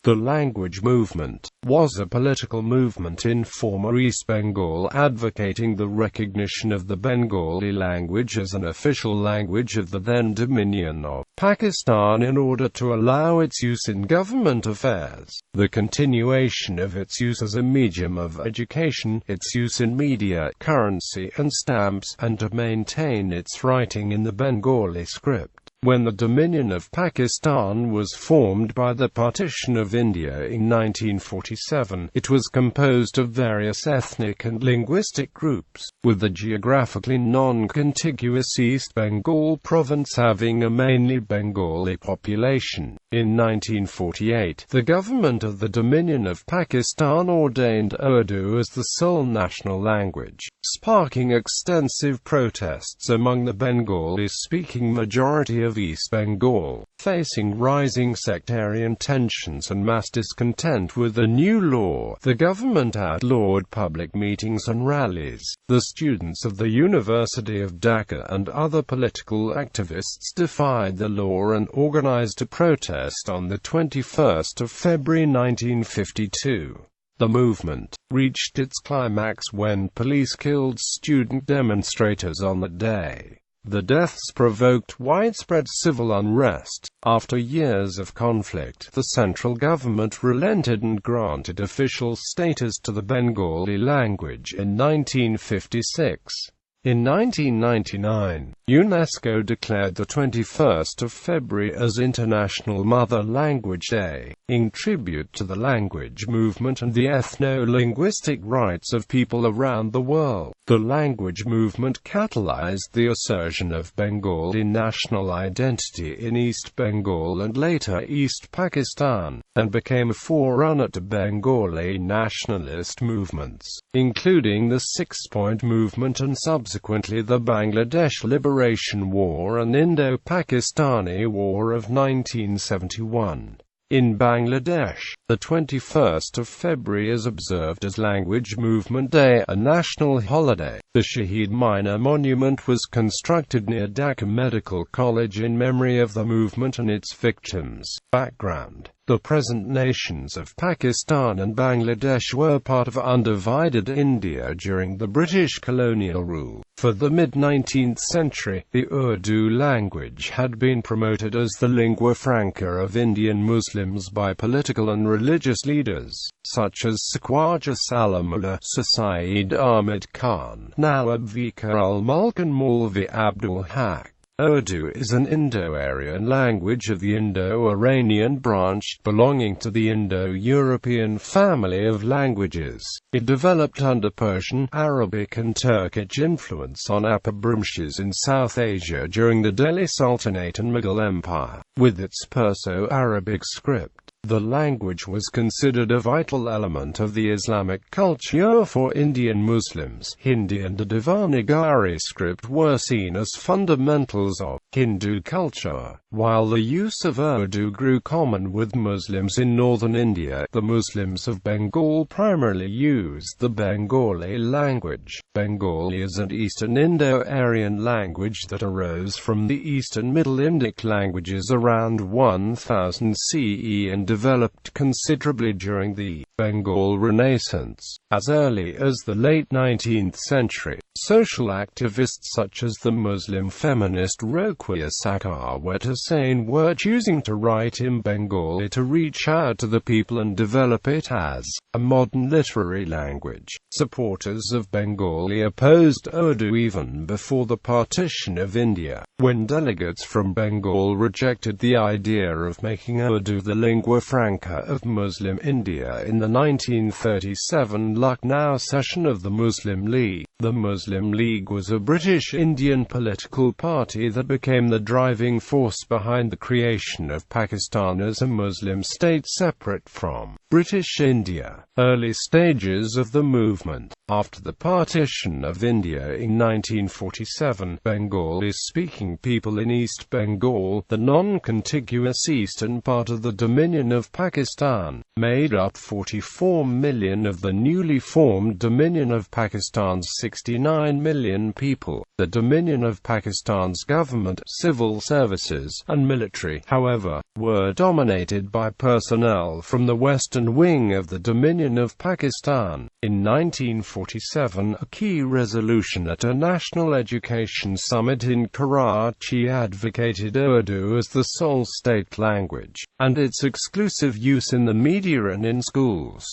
The language movement was a political movement in former East Bengal advocating the recognition of the Bengali language as an official language of the then Dominion of Pakistan in order to allow its use in government affairs, the continuation of its use as a medium of education, its use in media, currency and stamps, and to maintain its writing in the Bengali script. When the Dominion of Pakistan was formed by the partition of India in 1947, it was composed of various ethnic and linguistic groups, with the geographically non-contiguous East Bengal province having a mainly Bengali population. In 1948, the government of the Dominion of Pakistan ordained Urdu as the sole national language, sparking extensive protests among the Bengali-speaking majority of East Bengal, facing rising sectarian tensions and mass discontent with the new law. The government outlawed public meetings and rallies. The students of the University of Dhaka and other political activists defied the law and organized a protest on the 21st of February 1952. The movement reached its climax when police killed student demonstrators on that day. The deaths provoked widespread civil unrest. After years of conflict, the central government relented and granted official status to the Bengali language in 1956. In 1999, UNESCO declared the 21st of February as International Mother Language Day, in tribute to the language movement and the ethno-linguistic rights of people around the world. The language movement catalyzed the assertion of Bengali national identity in East Bengal and later East Pakistan, and became a forerunner to Bengali nationalist movements, including the Six-Point Movement and subsequently the Bangladesh Liberation War and Indo-Pakistani War of 1971. In Bangladesh, the 21st of February is observed as Language Movement Day, a national holiday. The Shaheed Mina Monument was constructed near Dhaka Medical College in memory of the movement and its victims. Background: the present nations of Pakistan and Bangladesh were part of undivided India during the British colonial rule. For the mid-19th century, the Urdu language had been promoted as the lingua franca of Indian Muslims by political and religious leaders, such as Khwaja Salamullah, Sir Syed Ahmed Khan, Nawab Vikar ul-Mulk and Maulvi Abdul Haq. Urdu is an Indo-Aryan language of the Indo-Iranian branch, belonging to the Indo-European family of languages. It developed under Persian, Arabic and Turkic influence on Upper Burmese in South Asia during the Delhi Sultanate and Mughal Empire. With its Perso-Arabic script, the language was considered a vital element of the Islamic culture for Indian Muslims. Hindi and the Devanagari script were seen as fundamentals of Hindu culture. While the use of Urdu grew common with Muslims in northern India, the Muslims of Bengal primarily used the Bengali language. Bengali is an Eastern Indo-Aryan language that arose from the Eastern Middle Indic languages around 1000 CE and developed considerably during the Bengal Renaissance. As early as the late 19th century, social activists such as the Muslim feminist Rokeya Sakhawat Hussain were choosing to write in Bengali to reach out to the people and develop it as a modern literary language. Supporters of Bengali opposed Urdu even before the partition of India, when delegates from Bengal rejected the idea of making Urdu the lingua franca of Muslim India in the 1937 Lucknow session of the Muslim League. The Muslim League was a British Indian political party that became the driving force behind the creation of Pakistan as a Muslim state separate from British India. Early stages of the movement. After the partition of India in 1947, Bengali-speaking people in East Bengal, the non-contiguous eastern part of the Dominion of Pakistan, made up 44 million of the newly formed Dominion of Pakistan's 69 million people. The Dominion of Pakistan's government, civil services, and military, however, were dominated by personnel from the western wing of the Dominion of Pakistan. In 1947, a key resolution at a national education summit in Karachi advocated Urdu as the sole state language, and its exclusive use in the media and in schools.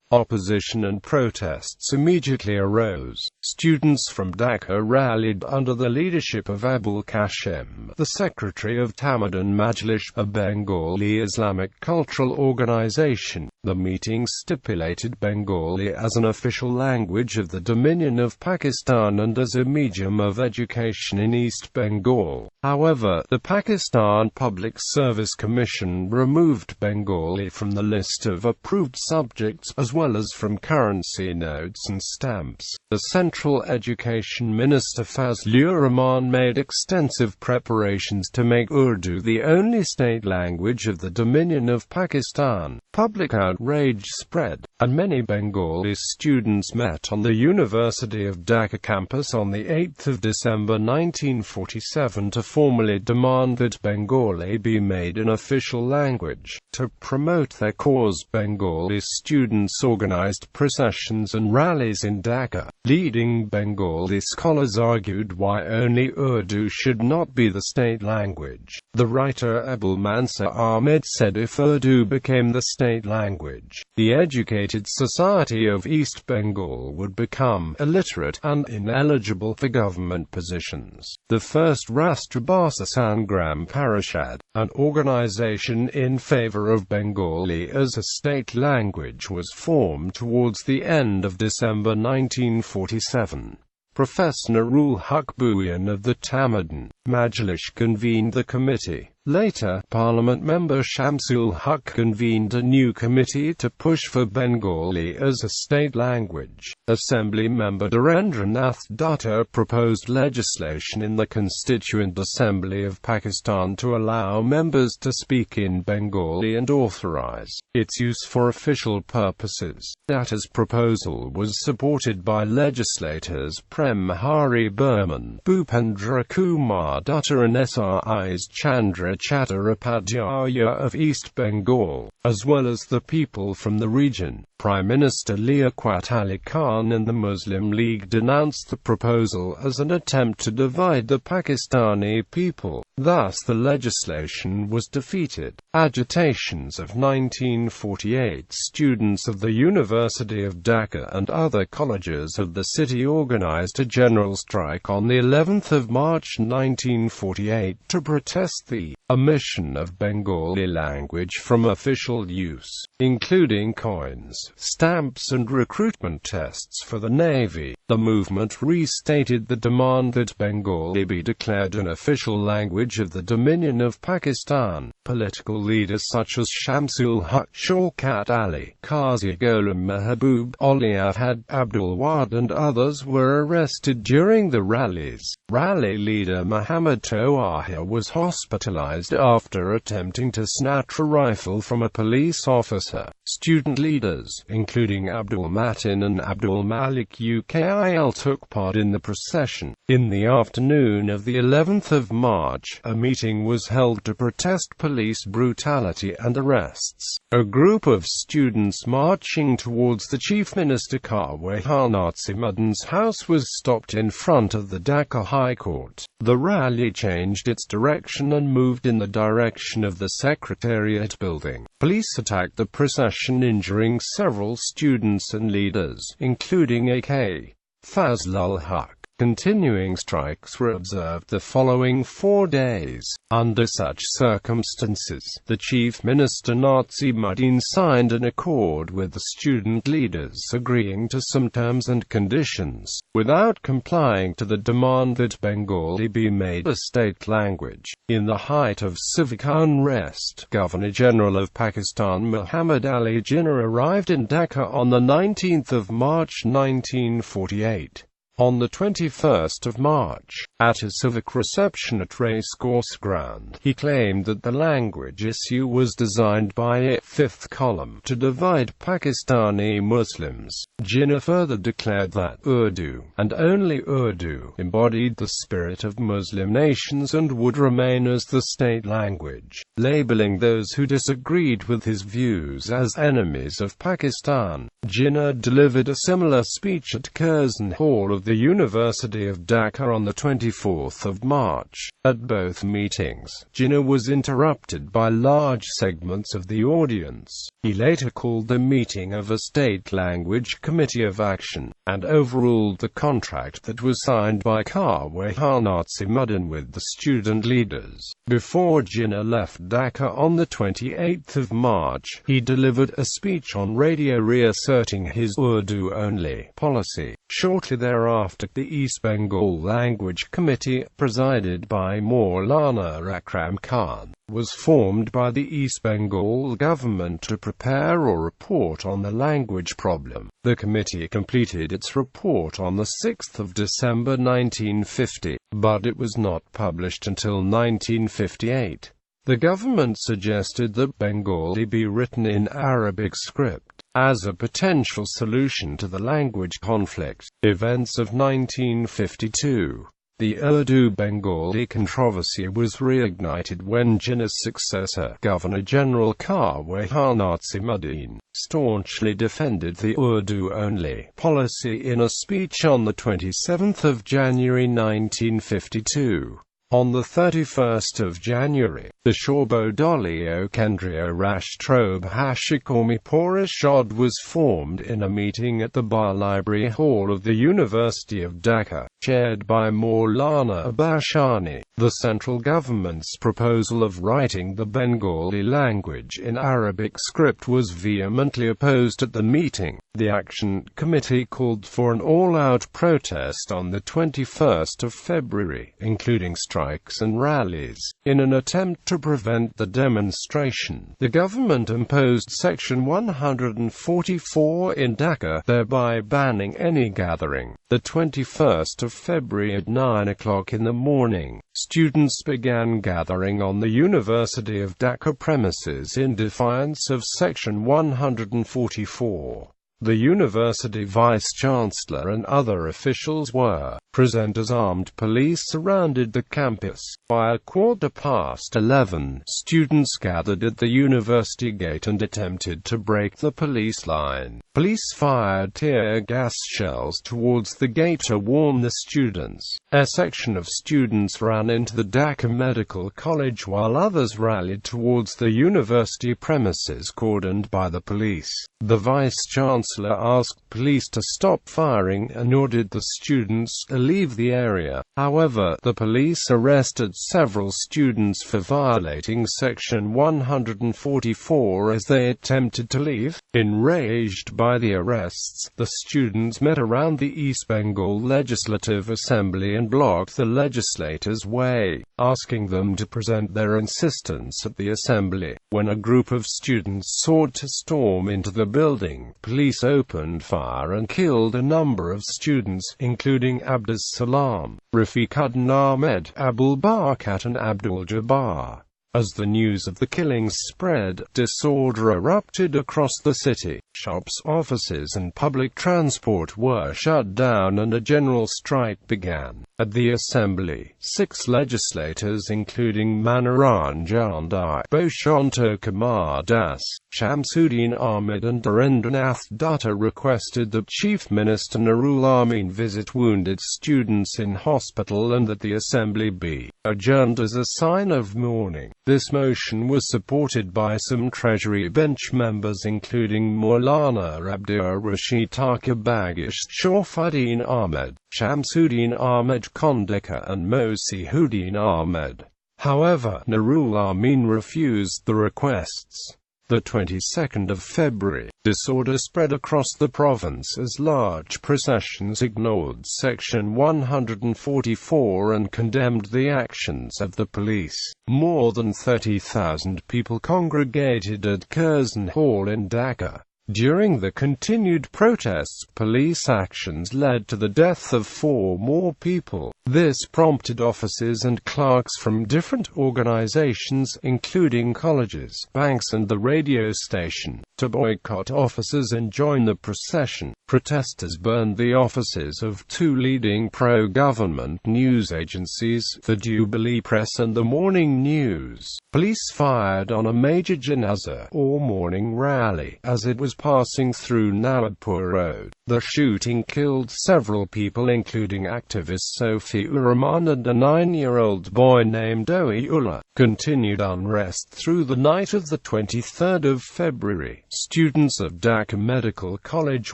Opposition and protests immediately arose. Students from Dhaka rallied under the leadership of Abul Qasim, the secretary of Tamaddun Majlis, a Bengali Islamic cultural organization. The meeting stipulated Bengali as an official language of the Dominion of Pakistan and as a medium of education in East Bengal. However, the Pakistan Public Service Commission removed Bengali from the list of approved subjects, as well as from currency notes and stamps. The Central Education Minister Fazlur Rahman made extensive preparations to make Urdu the only state language of the Dominion of Pakistan. Public outrage spread, and many Bengali students met on the University of Dhaka campus on 8 December 1947 to formally demand that Bengali be made an official language. To promote their cause, Bengali students organized processions and rallies in Dhaka. Leading Bengali scholars argued why only Urdu should not be the state language. The writer Abul Mansur Ahmed said if Urdu became the state language, the educated society of East Bengal would become illiterate and ineligible for government positions. The first Rashtrabhasha Sangram Parishad, an organization in favor of Bengali as a state language, was formed towards the end of December 1947. Professor Nurul Huq Bhuiyan of the Tamaddun Majlis convened the committee. Later, Parliament member Shamsul Huq convened a new committee to push for Bengali as a state language. Assembly member Dhirendranath Dutta proposed legislation in the Constituent Assembly of Pakistan to allow members to speak in Bengali and authorize its use for official purposes. Dutta's proposal was supported by legislators Prem Hari Burman, Bhupendra Kumar Dutta and SRI's Chandra Chattopadhyaya of East Bengal, as well as the people from the region. Prime Minister Liaquat Ali Khan and the Muslim League denounced the proposal as an attempt to divide the Pakistani people. Thus the legislation was defeated. Agitations of 1948. Students of the University of Dhaka and other colleges of the city organized a general strike on the 11th of March 1948 to protest the omission of Bengali language from official use, including coins, stamps and recruitment tests for the Navy. The movement restated the demand that Bengali be declared an official language of the Dominion of Pakistan. Political leaders such as Shamsul Huq, Shaukat Ali, Qazi Ghulam Mahbub, Ahad Abdul Wahid and others were arrested during the rallies. Rally leader Muhammad Toahir was hospitalized after attempting to snatch a rifle from a police officer. Student leaders, including Abdul Matin and Abdul Malik Ukail, took part in the procession. In the afternoon of the 11th of March, a meeting was held to protest police brutality and arrests. A group of students marching towards the Chief Minister Kaweh Nazimuddin's house was stopped in front of the Dhaka High Court. The rally changed its direction and moved in the direction of the Secretariat building. Police attacked the procession, injuring several students and leaders, including A.K. Fazlul Huq. Continuing strikes were observed the following 4 days. Under such circumstances, the Chief Minister Nazimuddin signed an accord with the student leaders agreeing to some terms and conditions, without complying to the demand that Bengali be made a state language. In the height of civic unrest, Governor-General of Pakistan Muhammad Ali Jinnah arrived in Dhaka on the 19th of March 1948. On the 21st of March, at a civic reception at Racecourse Ground, he claimed that the language issue was designed by a fifth column to divide Pakistani Muslims. Jinnah further declared that Urdu, and only Urdu, embodied the spirit of Muslim nations and would remain as the state language, labeling those who disagreed with his views as enemies of Pakistan. Jinnah delivered a similar speech at Curzon Hall of the University of Dhaka on the 24th of March. At both meetings, Jinnah was interrupted by large segments of the audience. He later called the meeting of a state language committee of action, and overruled the contract that was signed by Kaweh Nazimuddin with the student leaders. Before Jinnah left Dhaka on the 28th of March, he delivered a speech on radio reasserting his Urdu-only policy. Shortly thereafter, the East Bengal Language Committee, presided by Maulana Akram Khan, was formed by the East Bengal government to prepare a report on the language problem. The committee completed its report on the 6th of December 1950, but it was not published until 1958. The government suggested that Bengali be written in Arabic script, as a potential solution to the language conflict. Events of 1952. The Urdu-Bengali controversy was reignited when Jinnah's successor, Governor-General Kaweh Nazimuddin, staunchly defended the Urdu-only policy in a speech on the 27th of January 1952. On the 31st of January, the Sharbodalio Kendriya Rashtrobhasha Qaumi Parishad was formed in a meeting at the Bar Library Hall of the University of Dhaka, chaired by Maulana Abashani. The central government's proposal of writing the Bengali language in Arabic script was vehemently opposed at the meeting. The Action Committee called for an all-out protest on the 21st of February, including strikes and rallies. In an attempt to prevent the demonstration, the government imposed Section 144 in Dhaka, thereby banning any gathering. The 21st of February at 9 o'clock in the morning, students began gathering on the University of Dhaka premises in defiance of Section 144. The university vice-chancellor and other officials were present as armed police surrounded the campus. By 11:15, students gathered at the university gate and attempted to break the police line. Police fired tear gas shells towards the gate to warn the students. A section of students ran into the Dhaka Medical College while others rallied towards the university premises cordoned by the police. The vice-chancellor asked police to stop firing and ordered the students to leave the area. However, the police arrested several students for violating Section 144 as they attempted to leave. Enraged by the arrests, the students met around the East Bengal Legislative Assembly and blocked the legislators' way, asking them to present their insistence at the assembly. When a group of students sought to storm into the building, police opened fire and killed a number of students, including Abdus Salam, Rafiquddin Ahmed, Abul Barakat and Abdul Jabbar. As the news of the killings spread, disorder erupted across the city. Shops, offices and public transport were shut down and a general strike began. At the assembly, 6 legislators including Manoranjan Dai, Boshanto Kumar Das, Shamsuddin Ahmed and Dharendranath Dutta requested that Chief Minister Nurul Amin visit wounded students in hospital and that the assembly be adjourned as a sign of mourning. This motion was supported by some Treasury bench members including Maulana Abdur Rashid Taka Bagish, Sharafuddin Ahmed, Shamsuddin Ahmed Kondeka and Mosihuddin Ahmed. However, Nurul Amin refused the requests. The 22nd of February, disorder spread across the province as large processions ignored Section 144 and condemned the actions of the police. More than 30,000 people congregated at Curzon Hall in Dhaka. During the continued protests, police actions led to the death of 4 more people. This prompted officers and clerks from different organizations, including colleges, banks and the radio station, to boycott officers and join the procession. Protesters burned the offices of 2 leading pro-government news agencies, the Jubilee Press and the Morning News. Police fired on a major janazah, or morning rally, as it was passing through Nawadpur Road. The shooting killed several people, including activist Sophie Rahman and a 9-year-old boy named Oiullah. Continued unrest through the night of the 23rd of February. Students of Dhaka Medical College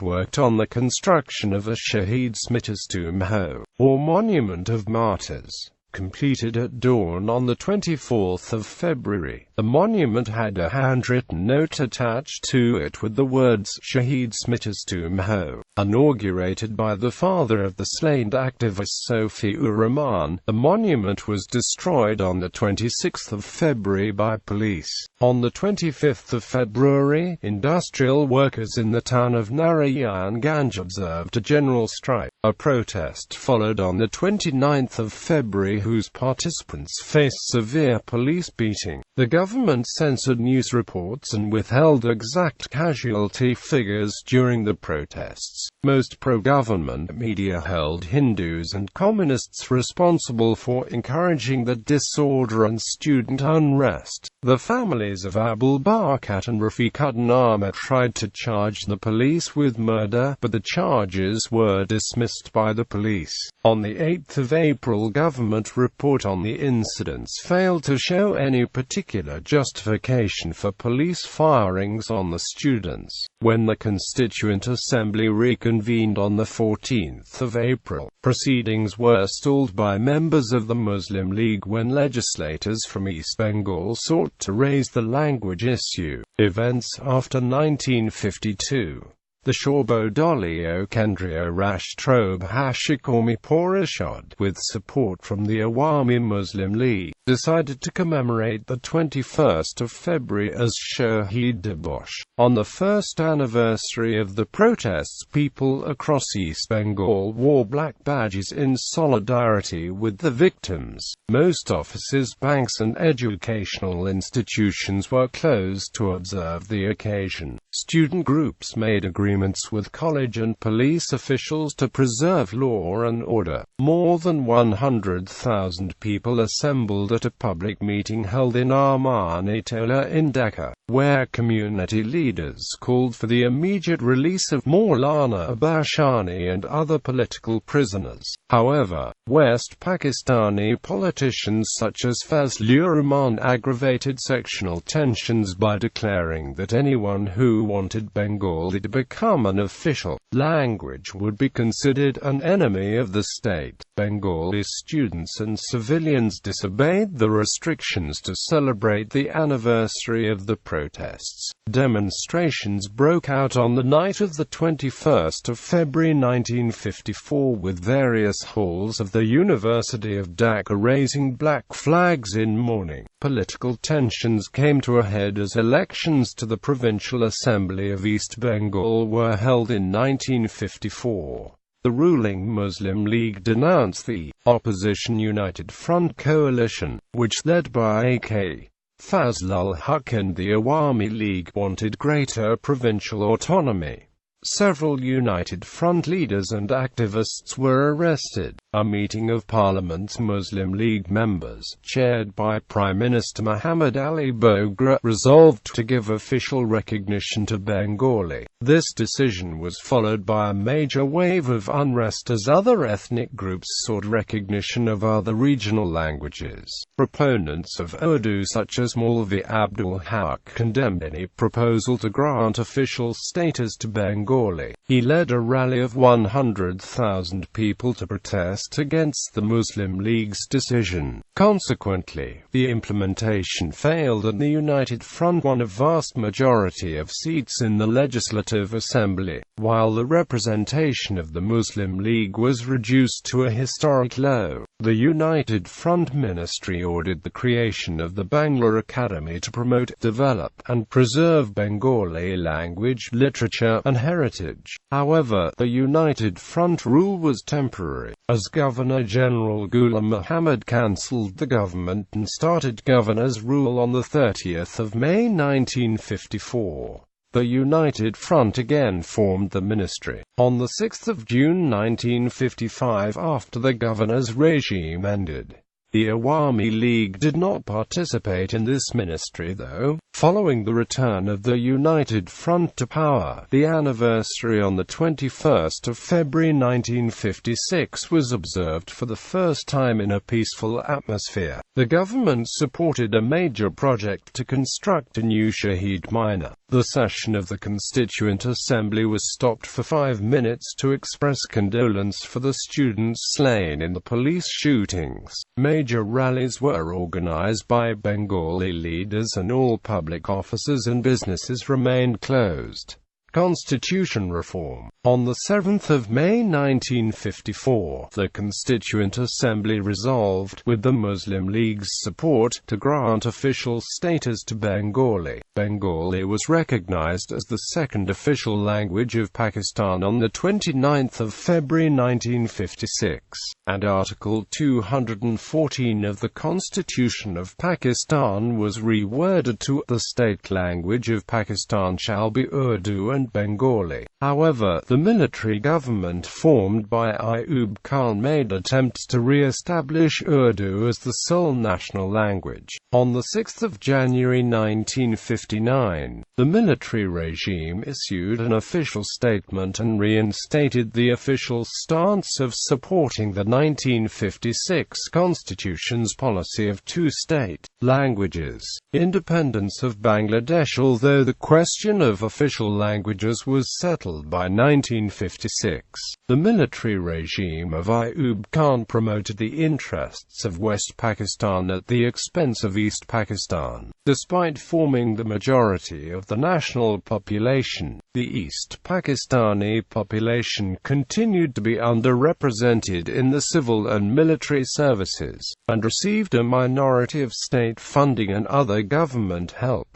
worked on the construction of a Shaheed Smitas tomb, or Monument of Martyrs, completed at dawn on the 24th of February. The monument had a handwritten note attached to it with the words Shaheed Smitas Tomb. Inaugurated by the father of the slain activist Sophie Rahman, the monument was destroyed on the 26th of February by police. On the 25th of February, industrial workers in the town of Narayanganj observed a general strike. A protest followed on the 29th of February whose participants faced severe police beating. The government censored news reports and withheld exact casualty figures during the protests. Most pro-government media held Hindus and communists responsible for encouraging the disorder and student unrest. The families of Abul Barakat and Rafiquddin Ahmed tried to charge the police with murder, but the charges were dismissed by the police. On the 8th of April, government report on the incidents failed to show any particular justification for police firings on the students. When the Constituent Assembly reconvened on the 14th of April, proceedings were stalled by members of the Muslim League when legislators from East Bengal sought to raise the language issue. Events after 1952. The Shobodolio Kendriya Rashtrobha Shikomi Porishad, with support from the Awami Muslim League, decided to commemorate the 21st of February as Shaheed Dibosh. On the first anniversary of the protests, people across East Bengal wore black badges in solidarity with the victims. Most offices, banks and educational institutions were closed to observe the occasion. Student groups made agreements with college and police officials to preserve law and order. More than 100,000 people assembled at a public meeting held in Armanitola in Dhaka, where community leaders called for the immediate release of Maulana Bashani and other political prisoners. However, West Pakistani politicians such as Fazlur Rahman aggravated sectional tensions by declaring that anyone who wanted Bengali to become an official language would be considered an enemy of the state. Bengali students and civilians disobeyed the restrictions to celebrate the anniversary of the protests. Demonstrations broke out on the night of the 21st of February 1954 with various halls of the University of Dhaka raising black flags in mourning. Political tensions came to a head as elections to the Provincial Assembly of East Bengal were held in 1954. The ruling Muslim League denounced the opposition United Front coalition, which led by A.K. Fazlul Huq and the Awami League wanted greater provincial autonomy. Several United Front leaders and activists were arrested. A meeting of Parliament's Muslim League members, chaired by Prime Minister Muhammad Ali Bogra, resolved to give official recognition to Bengali. This decision was followed by a major wave of unrest as other ethnic groups sought recognition of other regional languages. Proponents of Urdu such as Maulvi Abdul Haq condemned any proposal to grant official status to Bengali. He led a rally of 100,000 people to protest protest against the Muslim League's decision. Consequently, the implementation failed and the United Front won a vast majority of seats in the Legislative Assembly, while the representation of the Muslim League was reduced to a historic low. The United Front ministry ordered the creation of the Bangla Academy to promote, develop, and preserve Bengali language, literature, and heritage. However, the United Front rule was temporary, as Governor-General Ghulam Muhammad cancelled the government and started governor's rule on 30 May 1954. The United Front again formed the ministry on 6 June 1955 after the governor's regime ended. The Awami League did not participate in this ministry though. Following the return of the United Front to power, the anniversary on 21 February 1956 was observed for the first time in a peaceful atmosphere. The government supported a major project to construct a new Shaheed Minor. The session of the Constituent Assembly was stopped for 5 minutes to express condolence for the students slain in the police shootings. Major rallies were organized by Bengali leaders and all public offices and businesses remained closed. Constitution reform. On 7 May 1954, the Constituent Assembly resolved, with the Muslim League's support, to grant official status to Bengali. Bengali was recognized as the second official language of Pakistan on 29 February 1956, and Article 214 of the Constitution of Pakistan was reworded to, "The state language of Pakistan shall be Urdu and Bengali." However, the military government formed by Ayub Khan made attempts to re-establish Urdu as the sole national language. On 6 January 1959, the military regime issued an official statement and reinstated the official stance of supporting the 1956 Constitution's policy of two-state languages. Independence of Bangladesh. Although the question of official languages was settled by 1956, the military regime of Ayub Khan promoted the interests of West Pakistan at the expense of East Pakistan. Despite forming the majority of the national population, the East Pakistani population continued to be underrepresented in the civil and military services, and received a minority of state funding and other government help.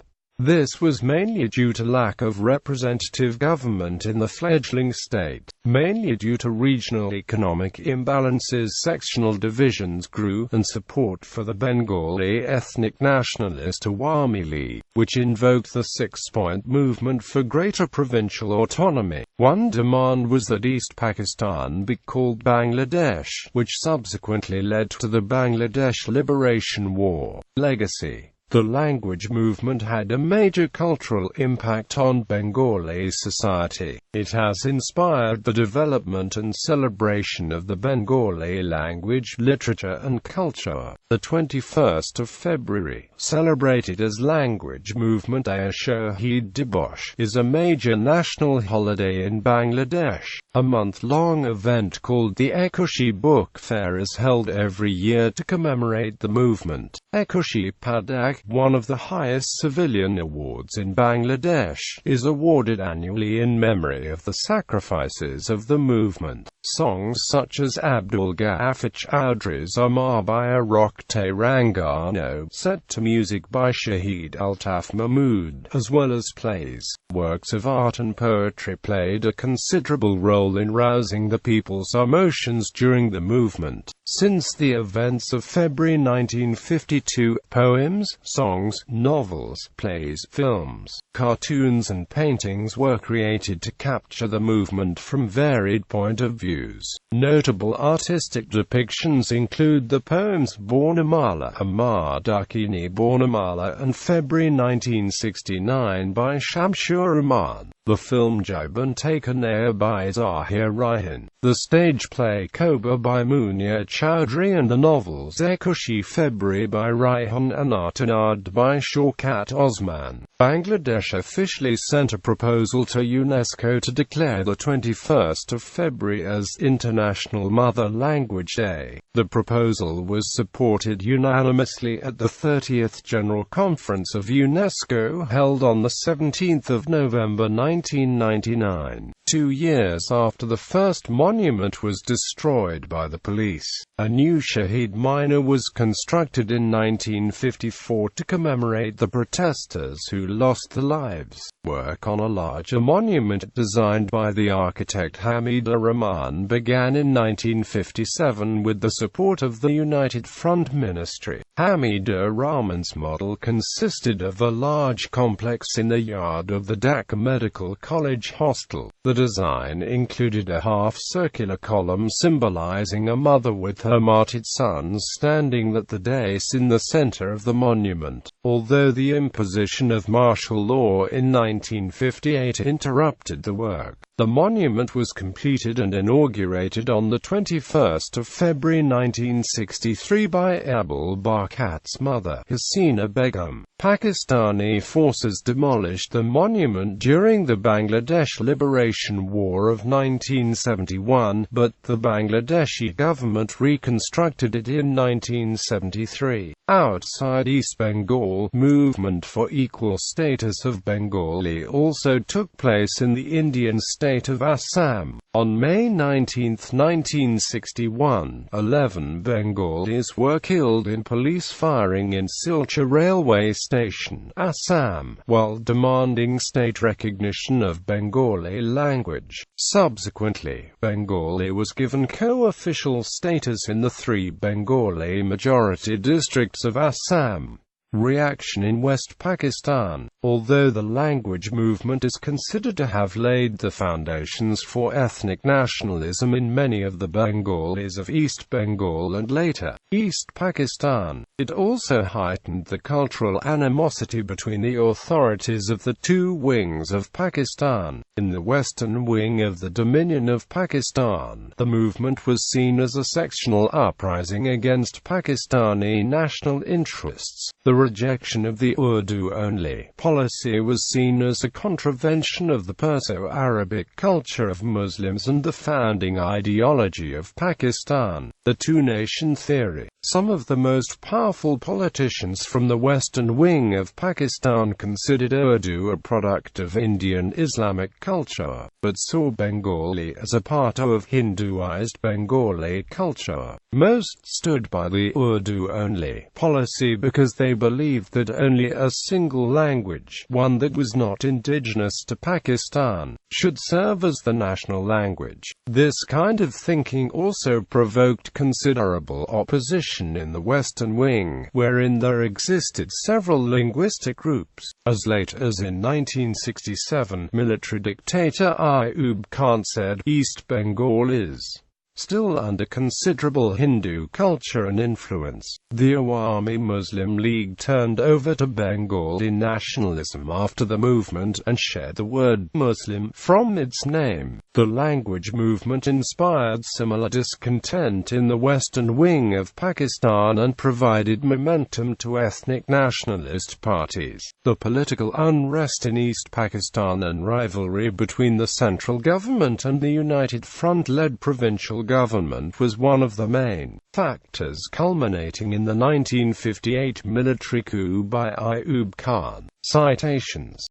This was mainly due to lack of representative government in the fledgling state. Mainly due to regional economic imbalances, sectional divisions grew, and support for the Bengali ethnic nationalist Awami League, which invoked the six-point movement for greater provincial autonomy. One demand was that East Pakistan be called Bangladesh, which subsequently led to the Bangladesh Liberation War. Legacy. The language movement had a major cultural impact on Bengali society. It has inspired the development and celebration of the Bengali language, literature and culture. The 21st of February, celebrated as Language Movement Day Shaheed Dibosh, is a major national holiday in Bangladesh. A month-long event called the Ekushi Book Fair is held every year to commemorate the movement. Ekushi Padak, one of the highest civilian awards in Bangladesh, is awarded annually in memory of the sacrifices of the movement. Songs such as Abdul Ghaffar Chowdhury's Amar Baya Rokhte Rangano, set to music by Shahid Altaf Mahmood, as well as plays, works of art and poetry played a considerable role in rousing the people's emotions during the movement. Since the events of February 1952, poems, songs, novels, plays, films, cartoons and paintings were created to capture the movement from varied point of views. Notable artistic depictions include the poems Bornamala, Amar Dakini Bornamala and February 1969 by Shamsur Rahman. The film Joban Takanaya by Zahir Raihan, the stage play Koba by Munia Chowdhury and the novels Ekushi February by Raihan and Artanad by Shaukat Osman. Bangladesh officially sent a proposal to UNESCO to declare the 21st of February as International Mother Language Day. The proposal was supported unanimously at the 30th General Conference of UNESCO held on the 17th of November 1999, 2 years after the first monument was destroyed by the police. A new Shaheed Minor was constructed in 1954 to commemorate the protesters who lost their lives. Work on a larger monument designed by the architect Hamida Rahman began in 1957 with the support of the United Front Ministry. Hamida Rahman's model consisted of a large complex in the yard of the Dhaka Medical College Hostel. The design included a half-circular column symbolizing a mother with her martyred sons standing at the dais in the center of the monument. Although the imposition of martial law in 1958 interrupted the work, the monument was completed and inaugurated on the 21st of February 1963 by Abul Barkat's mother, Hasina Begum. Pakistani forces demolished the monument during the Bangladesh Liberation War of 1971, but the Bangladeshi government reconstructed it in 1973. Outside East Bengal, movement for equal status of Bengali also took place in the Indian state of Assam. On May 19, 1961, 11 Bengalis were killed in police firing in Silchar railway station, Assam, while demanding state recognition of Bengali language. Subsequently, Bengali was given co-official status in the 3 Bengali majority districts of Assam. Reaction in West Pakistan. Although the language movement is considered to have laid the foundations for ethnic nationalism in many of the Bengalis of East Bengal and later, East Pakistan, it also heightened the cultural animosity between the authorities of the 2 wings of Pakistan. In the western wing of the Dominion of Pakistan, the movement was seen as a sectional uprising against Pakistani national interests. The rejection of the Urdu-only policy was seen as a contravention of the Perso-Arabic culture of Muslims and the founding ideology of Pakistan, the two-nation theory. Some of the most powerful politicians from the western wing of Pakistan considered Urdu a product of Indian Islamic culture, but saw Bengali as a part of Hinduized Bengali culture. Most stood by the Urdu-only policy because they believed that only a single language, one that was not indigenous to Pakistan, should serve as the national language. This kind of thinking also provoked considerable opposition in the Western Wing, wherein there existed several linguistic groups. As late as in 1967, military dictator Ayub Khan said, "East Bengal is still under considerable Hindu culture and influence." The Awami Muslim League turned over to Bengali nationalism after the movement and shared the word Muslim from its name. The language movement inspired similar discontent in the western wing of Pakistan and provided momentum to ethnic nationalist parties. The political unrest in East Pakistan and rivalry between the central government and the United Front-led provincial government was one of the main factors culminating in the 1958 military coup by Ayub Khan. Citations